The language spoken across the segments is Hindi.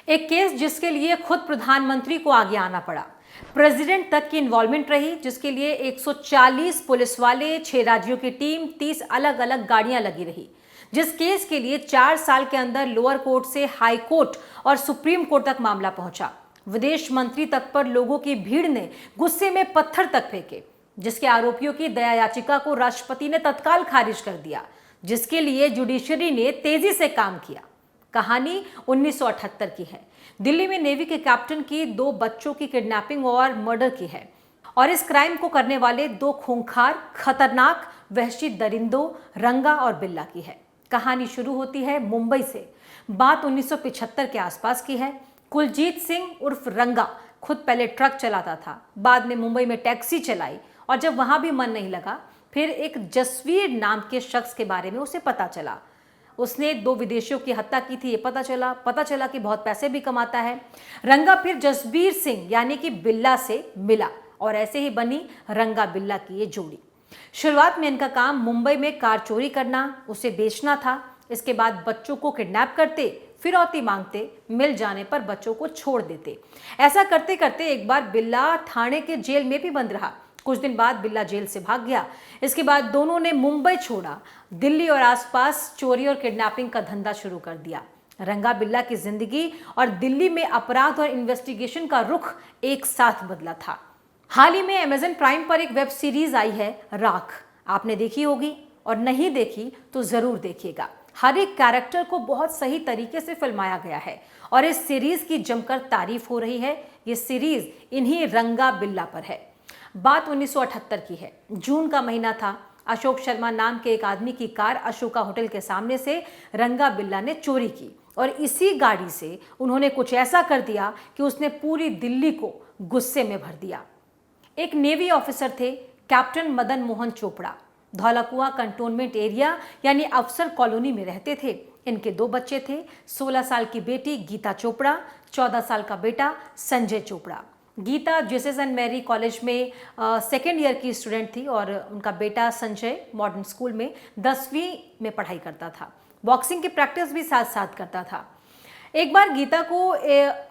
एक केस जिसके लिए खुद प्रधानमंत्री को आगे आना पड़ा, प्रेसिडेंट तक की इन्वॉल्वमेंट रही, जिसके लिए 140 पुलिस वाले, 6 राज्यों की टीम, 30 अलग अलग गाड़ियां लगी रही। जिस केस के लिए 4 साल के अंदर लोअर कोर्ट से हाई कोर्ट और सुप्रीम कोर्ट तक मामला पहुंचा। विदेश मंत्री तक पर लोगों की भीड़ ने गुस्से में पत्थर तक फेंके। जिसके आरोपियों की दया याचिका को राष्ट्रपति ने तत्काल खारिज कर दिया, जिसके लिए जुडिशरी ने तेजी से काम किया। कहानी 1978 की है। दिल्ली में नेवी के कैप्टन की 2 बच्चों की किडनैपिंग और मर्डर की है, और इस क्राइम को करने वाले 2 खूंखार, खतरनाक, वहशी दरिंदों रंगा और बिल्ला की है। कहानी शुरू होती है मुंबई से। बात 1975 के आसपास की है। कुलजीत सिंह उर्फ रंगा खुद पहले ट्रक चलाता था, बाद में मुंबई में टैक्सी चलाई, और जब वहां भी मन नहीं लगा, फिर एक जसवीर नाम के शख्स के बारे में उसे पता चला। उसने 2 विदेशियों की हत्या की थी, ये पता चला कि बहुत पैसे भी कमाता है। रंगा फिर जसबीर सिंह यानी कि बिल्ला से मिला, और ऐसे ही बनी रंगा बिल्ला की ये जोड़ी। शुरुआत में इनका काम मुंबई में कार चोरी करना, उसे बेचना था। इसके बाद बच्चों को किडनैप करते, फिरौती मांगते, मिल जाने पर बच्चों को छोड़ देते। ऐसा करते करते एक बार बिल्ला थाने के जेल में भी बंद रहा। कुछ दिन बाद बिल्ला जेल से भाग गया। इसके बाद दोनों ने मुंबई छोड़ा, दिल्ली और आसपास चोरी और किडनैपिंग का धंधा शुरू कर दिया। रंगा बिल्ला की जिंदगी और दिल्ली में अपराध और इन्वेस्टिगेशन का रुख एक साथ बदला था। हाल ही में अमेज़न प्राइम पर एक वेब सीरीज आई है, राख। आपने देखी होगी, और नहीं देखी तो जरूर देखिएगा। हर एक कैरेक्टर को बहुत सही तरीके से फिल्माया गया है, और इस सीरीज की जमकर तारीफ हो रही है। ये सीरीज इन्हीं रंगा बिल्ला पर है। बात 1978 की है। जून का महीना था। अशोक शर्मा नाम के एक आदमी की कार अशोका होटल के सामने से रंगा बिल्ला ने चोरी की, और इसी गाड़ी से उन्होंने कुछ ऐसा कर दिया कि उसने पूरी दिल्ली को गुस्से में भर दिया। एक नेवी ऑफिसर थे, captain Madan Mohan Chopra. Dhaulakuan cantonment area यानी अफसर कॉलोनी में रहते थे। इनके 2 बच्चे थे, 16 साल की बेटी गीता चोपड़ा, 14 साल का बेटा Sanjay Chopra. Geeta Jesus and Mary college में 2nd ईयर की स्टूडेंट थी, और उनका बेटा संजय मॉडर्न स्कूल में 10वीं में पढ़ाई करता था। बॉक्सिंग की प्रैक्टिस भी साथ साथ करता था। एक बार गीता को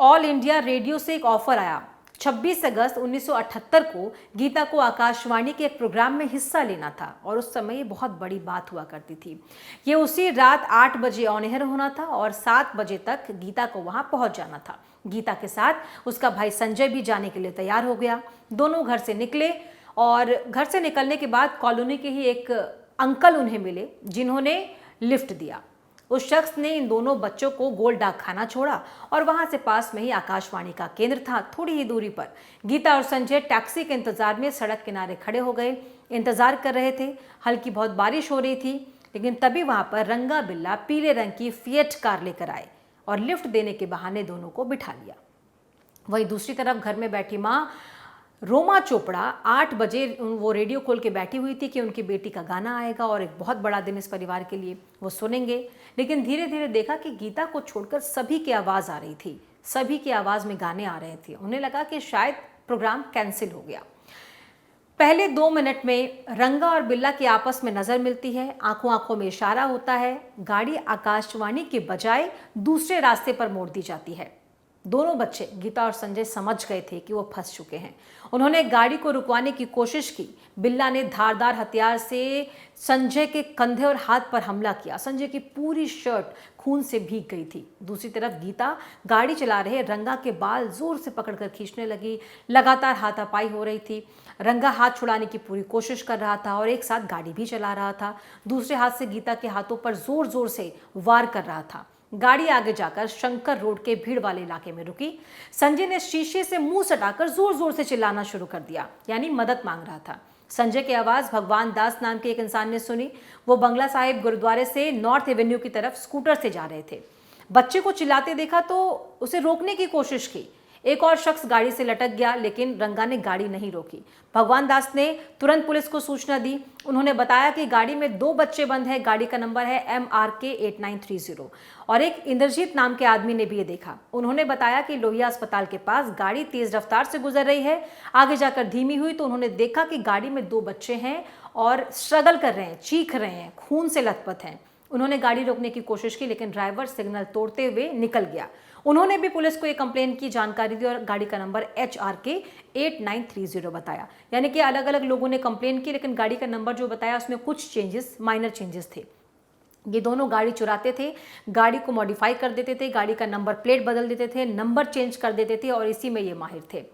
ऑल इंडिया रेडियो से एक ऑफर आया। 26 अगस्त 1978 को गीता को आकाशवाणी के एक प्रोग्राम में हिस्सा लेना था, और उस समय ये बहुत बड़ी बात हुआ करती थी। ये उसी रात 8 बजे ऑन एयर होना था, और 7 बजे तक गीता को वहां पहुंच जाना था। गीता के साथ उसका भाई संजय भी जाने के लिए तैयार हो गया। दोनों घर से निकले, और घर से निकलने के बाद कॉलोनी के ही एक अंकल उन्हें मिले, जिन्होंने लिफ्ट दिया। उस शख्स ने इन दोनों बच्चों को गोल डाक खाना छोड़ा, और वहां से पास में ही आकाशवाणी का केंद्र था, थोड़ी ही दूरी पर। गीता और संजय टैक्सी के इंतजार में सड़क किनारे खड़े हो गए, इंतजार कर रहे थे। हल्की बहुत बारिश हो रही थी, लेकिन तभी वहां पर रंगा बिल्ला पीले रंग की फिएट कार लेकर आए, और लिफ्ट देने के बहाने दोनों को बिठा लिया। वहीं दूसरी तरफ घर में बैठी माँ रोमा चोपड़ा 8 बजे वो रेडियो खोल के बैठी हुई थी कि उनकी बेटी का गाना आएगा, और एक बहुत बड़ा दिन इस परिवार के लिए, वो सुनेंगे। लेकिन धीरे धीरे देखा कि गीता को छोड़कर सभी की आवाज़ आ रही थी, सभी की आवाज़ में गाने आ रहे थे। उन्हें लगा कि शायद प्रोग्राम कैंसिल हो गया। पहले 2 मिनट में रंगा और बिल्ला की आपस में नजर मिलती है, आंखों आंखों में इशारा होता है। गाड़ी आकाशवाणी के बजाय दूसरे रास्ते पर मोड़ दी जाती है। दोनों बच्चे गीता और संजय समझ गए थे कि वो फंस चुके हैं। उन्होंने गाड़ी को रुकवाने की कोशिश की। बिल्ला ने धारदार हथियार से संजय के कंधे और हाथ पर हमला किया। संजय की पूरी शर्ट खून से भीग गई थी। दूसरी तरफ गीता गाड़ी चला रहे रंगा के बाल जोर से पकड़कर खींचने लगी। लगातार हाथापाई हो रही थी। रंगा हाथ छुड़ाने की पूरी कोशिश कर रहा था, और एक साथ गाड़ी भी चला रहा था। दूसरे हाथ से गीता के हाथों पर जोर जोर से वार कर रहा था। गाड़ी आगे जाकर शंकर रोड के भीड़ वाले इलाके में रुकी। संजय ने शीशे से मुंह सटाकर जोर जोर से चिल्लाना शुरू कर दिया, यानी मदद मांग रहा था। संजय की आवाज भगवान दास नाम के एक इंसान ने सुनी। वो बंगला साहिब गुरुद्वारे से नॉर्थ एवेन्यू की तरफ स्कूटर से जा रहे थे। बच्चे को चिल्लाते देखा तो उसे रोकने की कोशिश की। एक और शख्स गाड़ी से लटक गया, लेकिन रंगा ने गाड़ी नहीं रोकी। भगवान दास ने तुरंत पुलिस को सूचना दी। उन्होंने बताया कि गाड़ी में 2 बच्चे बंद हैं। गाड़ी का नंबर है MRK 8930, और एक इंद्रजीत नाम के आदमी ने भी ये देखा। उन्होंने बताया कि लोहिया अस्पताल के पास गाड़ी तेज रफ्तार से गुजर रही है। आगे जाकर धीमी हुई तो उन्होंने देखा कि गाड़ी में 2 बच्चे हैं, और स्ट्रगल कर रहे हैं, चीख रहे हैं, खून से लथपथ हैं। उन्होंने गाड़ी रोकने की कोशिश की, लेकिन ड्राइवर सिग्नल तोड़ते हुए निकल गया। उन्होंने भी पुलिस को एक कंप्लेंट की जानकारी दी और गाड़ी का नंबर HRK 8930 बताया। यानी कि अलग अलग लोगों ने कंप्लेन की, लेकिन गाड़ी का नंबर जो बताया उसमें कुछ चेंजेस, माइनर चेंजेस थे। ये दोनों गाड़ी चुराते थे, गाड़ी को मॉडिफाई कर देते थे, गाड़ी का नंबर प्लेट बदल देते थे, नंबर चेंज कर देते थे और इसी में ये माहिर थे।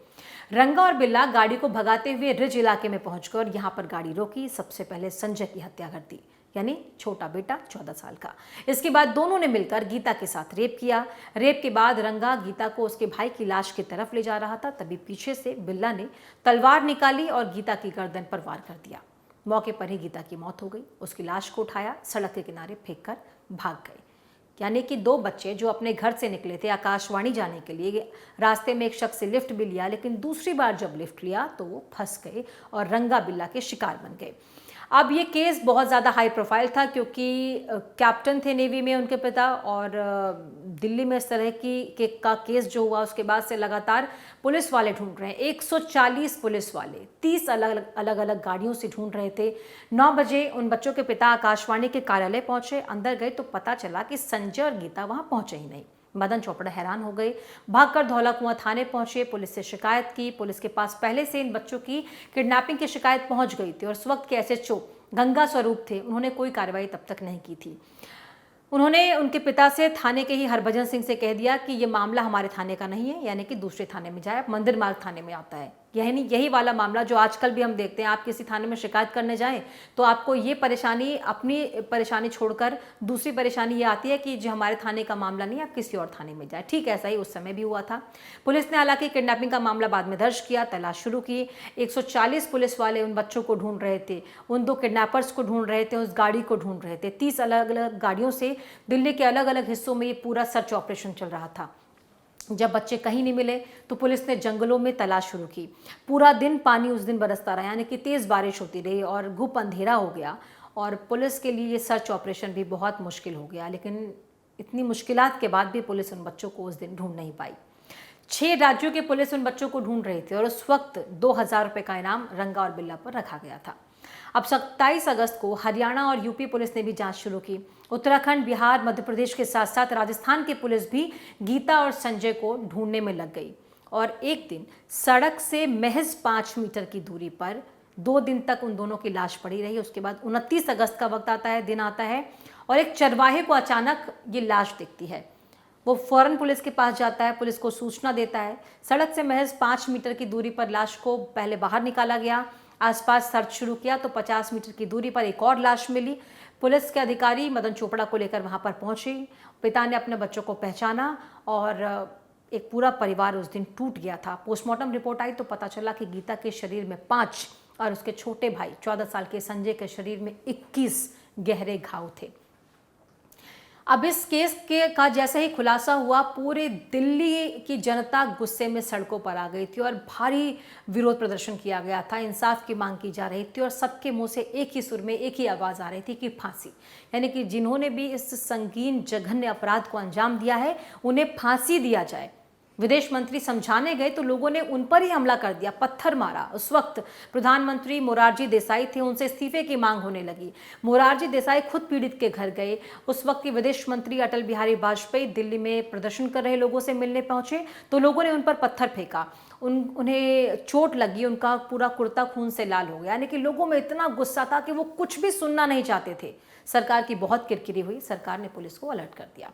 रंगा और बिल्ला गाड़ी को भगाते हुए रिज इलाके में पहुंचकर यहां पर गाड़ी रोकी। सबसे पहले संजय की हत्या कर दी, यानी छोटा बेटा 14 साल का। इसके बाद दोनों ने मिलकर गीता के साथ रेप किया। रेप के बाद रंगा गीता को उसके भाई की लाश की तरफ ले जा रहा था, तभी पीछे से बिल्ला ने तलवार निकाली और गीता की गर्दन पर वार कर दिया। मौके पर ही गीता की मौत हो गई। उसकी लाश को उठाया, सड़क के किनारे फेंक कर भाग गए। यानी कि दो बच्चे जो अपने घर से निकले थे आकाशवाणी जाने के लिए, रास्ते में एक शख्स से लिफ्ट भी लिया, लेकिन दूसरी बार जब लिफ्ट लिया तो वो फंस गए और रंगा बिल्ला के शिकार बन गए। अब ये केस बहुत ज़्यादा हाई प्रोफाइल था क्योंकि कैप्टन थे नेवी में उनके पिता, और दिल्ली में इस तरह का केस जो हुआ उसके बाद से लगातार पुलिस वाले ढूंढ रहे हैं। 140 पुलिस वाले 30 अलग अलग गाड़ियों से ढूंढ रहे थे। 9 बजे उन बच्चों के पिता आकाशवाणी के कार्यालय पहुंचे। अंदर गए तो पता चला कि संजय और गीता वहां पहुंचे ही नहीं। मदन चोपड़ा हैरान हो गए, भागकर धौला कुआं थाने पहुंचे, पुलिस से शिकायत की। पुलिस के पास पहले से इन बच्चों की किडनैपिंग की शिकायत पहुंच गई थी और उस वक्त के SHO गंगा स्वरूप थे, उन्होंने कोई कार्रवाई तब तक नहीं की थी। उन्होंने उनके पिता से थाने के ही हरभजन सिंह से कह दिया कि ये मामला हमारे थाने का नहीं है, यानी कि दूसरे थाने में जाए, मंदिर मार्ग थाने में आता है। यही वाला मामला जो आजकल भी हम देखते हैं, आप किसी थाने में शिकायत करने जाएं तो आपको ये परेशानी, अपनी परेशानी छोड़कर दूसरी परेशानी ये आती है कि जो हमारे थाने का मामला नहीं है, आप किसी और थाने में जाए। ठीक ऐसा ही उस समय भी हुआ था। पुलिस ने हालांकि किडनैपिंग का मामला बाद में दर्ज किया, तलाश शुरू की। 140 पुलिस वाले उन बच्चों को ढूंढ रहे थे, उन 2 किडनैपर्स को ढूंढ रहे थे, उस गाड़ी को ढूंढ रहे थे। 30 अलग अलग गाड़ियों से दिल्ली के अलग अलग हिस्सों में ये पूरा सर्च ऑपरेशन चल रहा था। जब बच्चे कहीं नहीं मिले तो पुलिस ने जंगलों में तलाश शुरू की। पूरा दिन पानी उस दिन बरसता रहा, यानी कि तेज़ बारिश होती रही और घुप अंधेरा हो गया और पुलिस के लिए ये सर्च ऑपरेशन भी बहुत मुश्किल हो गया। लेकिन इतनी मुश्किलात के बाद भी पुलिस उन बच्चों को उस दिन ढूंढ नहीं पाई। 6 राज्यों की पुलिस उन बच्चों को ढूंढ रही थी और उस वक्त 2000 रुपये का इनाम रंगा और बिल्ला पर रखा गया था। अब 27 अगस्त को हरियाणा और यूपी पुलिस ने भी जांच शुरू की। उत्तराखंड, बिहार, मध्य प्रदेश के साथ साथ राजस्थान की पुलिस भी गीता और संजय को ढूंढने में लग गई। और एक दिन सड़क से महज 5 मीटर की दूरी पर 2 दिन तक उन दोनों की लाश पड़ी रही। उसके बाद 29 अगस्त का वक्त आता है, दिन आता है, और एक चरवाहे को अचानक ये लाश दिखती है। वो फौरन पुलिस के पास जाता है, पुलिस को सूचना देता है। सड़क से महज 5 मीटर की दूरी पर लाश को पहले बाहर निकाला गया, आसपास सर्च शुरू किया तो 50 मीटर की दूरी पर एक और लाश मिली। पुलिस के अधिकारी मदन चोपड़ा को लेकर वहां पर पहुंचे। पिता ने अपने बच्चों को पहचाना और एक पूरा परिवार उस दिन टूट गया था। पोस्टमार्टम रिपोर्ट आई तो पता चला कि गीता के शरीर में 5 और उसके छोटे भाई 14 साल के संजय के शरीर में 21 गहरे घाव थे। अब इस केस का जैसे ही खुलासा हुआ, पूरे दिल्ली की जनता गुस्से में सड़कों पर आ गई थी और भारी विरोध प्रदर्शन किया गया था। इंसाफ की मांग की जा रही थी और सबके मुंह से एक ही सुर में एक ही आवाज़ आ रही थी कि फांसी, यानी कि जिन्होंने भी इस संगीन जघन्य अपराध को अंजाम दिया है उन्हें फांसी दिया जाए। विदेश मंत्री समझाने गए तो लोगों ने उन पर ही हमला कर दिया, पत्थर मारा। उस वक्त प्रधानमंत्री मोरारजी देसाई थे, उनसे इस्तीफे की मांग होने लगी। मोरारजी देसाई खुद पीड़ित के घर गए। उस वक्त के विदेश मंत्री अटल बिहारी वाजपेयी दिल्ली में प्रदर्शन कर रहे लोगों से मिलने पहुंचे तो लोगों ने उन पर पत्थर फेंका, उन्हें चोट लगी, उनका पूरा कुर्ता खून से लाल हो गया। यानी कि लोगों में इतना गुस्सा था कि वो कुछ भी सुनना नहीं चाहते थे। सरकार की बहुत किरकिरी हुई, सरकार ने पुलिस को अलर्ट कर दिया।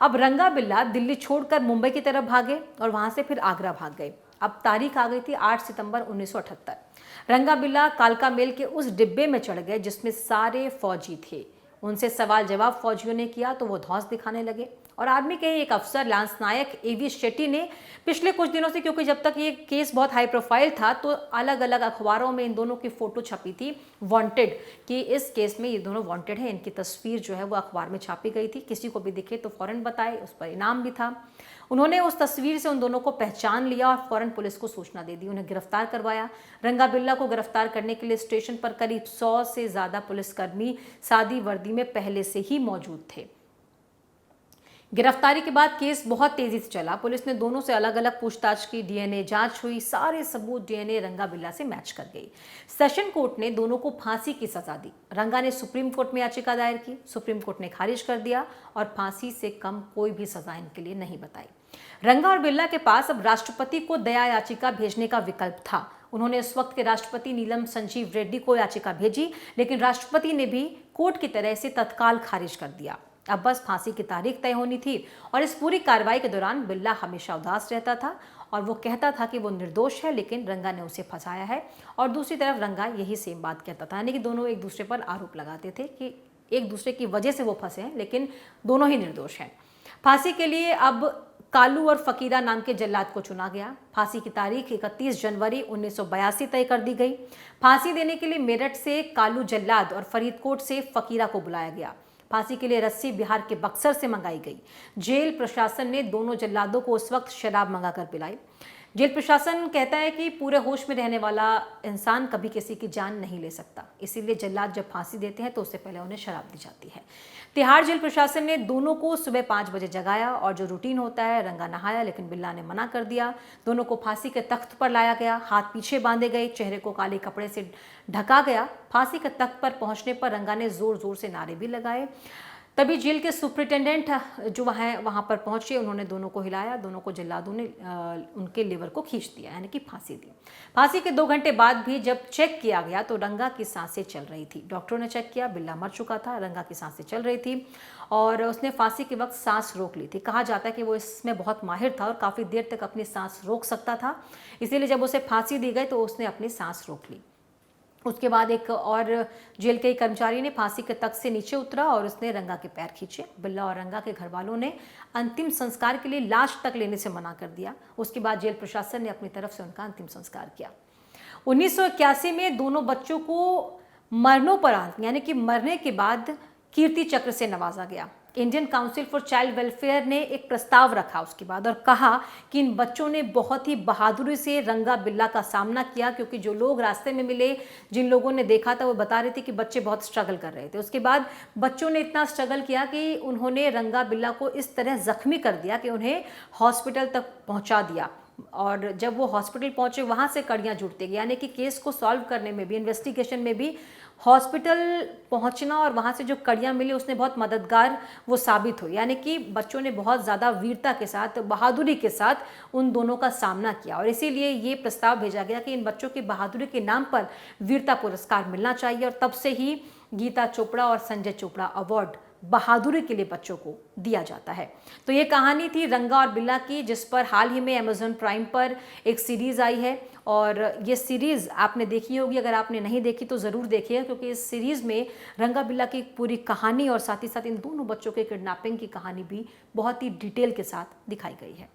अब रंगा बिल्ला दिल्ली छोड़कर मुंबई की तरफ भागे और वहां से फिर आगरा भाग गए। अब तारीख आ गई थी 8 सितंबर 1978। रंगा बिल्ला कालका मेल के उस डिब्बे में चढ़ गए जिसमें सारे फौजी थे। उनसे सवाल जवाब फौजियों ने किया तो वो धौंस दिखाने लगे और आर्मी के एक अफसर लांस नायक AV शेट्टी ने पिछले कुछ दिनों से, क्योंकि जब तक ये केस बहुत हाई प्रोफाइल था तो अलग अलग अखबारों में इन दोनों की फोटो छपी थी, वांटेड, कि इस केस में ये दोनों वांटेड है। इनकी तस्वीर जो है वो अखबार में छापी गई थी, किसी को भी दिखे तो फौरन बताए, उस पर इनाम भी था। उन्होंने उस तस्वीर से उन दोनों को पहचान लिया और फौरन पुलिस को सूचना दे दी, उन्हें गिरफ्तार करवाया। रंगा बिल्ला को गिरफ्तार करने के लिए स्टेशन पर करीब 100 से ज्यादा पुलिसकर्मी सादी वर्दी में पहले से ही मौजूद थे। गिरफ्तारी के बाद केस बहुत तेजी से चला। पुलिस ने दोनों से अलग अलग पूछताछ की, DNA जांच हुई, सारे सबूत DNA रंगा बिल्ला से मैच कर गई। सेशन कोर्ट ने दोनों को फांसी की सजा दी। रंगा ने सुप्रीम कोर्ट में याचिका दायर की, सुप्रीम कोर्ट ने खारिज कर दिया और फांसी से कम कोई भी सजा इनके लिए नहीं बताई। रंगा और बिरला के पास अब राष्ट्रपति को दया याचिका भेजने का विकल्प था। उन्होंने उस वक्त के राष्ट्रपति नीलम संजीव रेड्डी को याचिका भेजी, लेकिन राष्ट्रपति ने भी कोर्ट की तरह से तत्काल खारिज कर दिया। अब बस फांसी की तारीख तय होनी थी और इस पूरी कार्रवाई के दौरान बिरला हमेशा उदास रहता था और वो कहता था कि वो निर्दोष है, लेकिन रंगा ने उसे फंसाया है। और दूसरी तरफ रंगा यही सेम बात कहता था, यानी कि दोनों एक दूसरे पर आरोप लगाते थे कि एक दूसरे की वजह से वो फंसे हैं, लेकिन दोनों ही निर्दोष हैं। फांसी के लिए अब कालू और फकीरा नाम के जल्लाद को चुना गया। फांसी की तारीख 31 जनवरी 1982 तय कर दी गई। फांसी देने के लिए मेरठ से कालू जल्लाद और फरीदकोट से फकीरा को बुलाया गया। फांसी के लिए रस्सी बिहार के बक्सर से मंगाई गई। जेल प्रशासन ने दोनों जल्लादों को उस वक्त शराब मंगाकर पिलाई। जेल प्रशासन कहता है कि पूरे होश में रहने वाला इंसान कभी किसी की जान नहीं ले सकता, इसीलिए जल्लाद जब फांसी देते हैं तो उससे पहले उन्हें शराब दी जाती है। तिहाड़ जेल प्रशासन ने दोनों को सुबह 5 बजे जगाया और जो रूटीन होता है, रंगा नहाया, लेकिन बिल्ला ने मना कर दिया। दोनों को फांसी के तख्त पर लाया गया, हाथ पीछे बांधे गए, चेहरे को काले कपड़े से ढका गया। फांसी के तख्त पर पहुंचने पर रंगा ने जोर जोर से नारे भी लगाए। तभी जेल के सुप्रिटेंडेंट जो वहाँ पर पहुंचे, उन्होंने दोनों को हिलाया। दोनों को जल्लादों ने उनके लिवर को खींच दिया, यानी कि फांसी दी। फांसी के 2 घंटे बाद भी जब चेक किया गया तो रंगा की सांसें चल रही थी। डॉक्टरों ने चेक किया, बिल्ला मर चुका था, रंगा की सांसें चल रही थी और उसने फांसी के वक्त सांस रोक ली थी। कहा जाता है कि वो इसमें बहुत माहिर था और काफ़ी देर तक अपनी सांस रोक सकता था, इसीलिए जब उसे फांसी दी गई तो उसने अपनी सांस रोक ली। उसके बाद एक और जेल के कर्मचारी ने फांसी के तख्त से नीचे उतरा और उसने रंगा के पैर खींचे। बिल्ला और रंगा के घर वालों ने अंतिम संस्कार के लिए लाश तक लेने से मना कर दिया। उसके बाद जेल प्रशासन ने अपनी तरफ से उनका अंतिम संस्कार किया। 1981 में दोनों बच्चों को मरणोपरांत, यानी कि मरने के बाद, कीर्ति चक्र से नवाजा गया। Indian council for child welfare ने एक प्रस्ताव रखा उसके बाद और कहा कि इन बच्चों ने बहुत ही बहादुरी से रंगा बिल्ला का सामना किया, क्योंकि जो लोग रास्ते में मिले, जिन लोगों ने देखा था, वो बता रहे थे कि बच्चे बहुत स्ट्रगल कर रहे थे। उसके बाद बच्चों ने इतना स्ट्रगल किया कि उन्होंने रंगा बिल्ला को इस तरह जख्मी कर दिया कि उन्हें हॉस्पिटल तक पहुंचा दिया। और जब वो हॉस्पिटल पहुंचे, वहां से कड़ियां जुड़ती गई, यानी कि केस को सॉल्व करने में भी, इन्वेस्टिगेशन में भी हॉस्पिटल पहुंचना और वहां से जो कड़ियां मिली उसने बहुत मददगार वो साबित हुई। यानी कि बच्चों ने बहुत ज़्यादा वीरता के साथ, बहादुरी के साथ उन दोनों का सामना किया और इसीलिए ये प्रस्ताव भेजा गया कि इन बच्चों की बहादुरी के नाम पर वीरता पुरस्कार मिलना चाहिए। और तब से ही गीता चोपड़ा और संजय चोपड़ा अवार्ड बहादुरी के लिए बच्चों को दिया जाता है। तो ये कहानी थी रंगा और बिल्ला की, जिस पर हाल ही में अमेज़न प्राइम पर एक सीरीज़ आई है और ये सीरीज़ आपने देखी होगी। अगर आपने नहीं देखी तो ज़रूर देखिए, क्योंकि इस सीरीज़ में रंगा बिल्ला की पूरी कहानी और साथ ही साथ इन दोनों बच्चों के किडनैपिंग की कहानी भी बहुत ही डिटेल के साथ दिखाई गई है।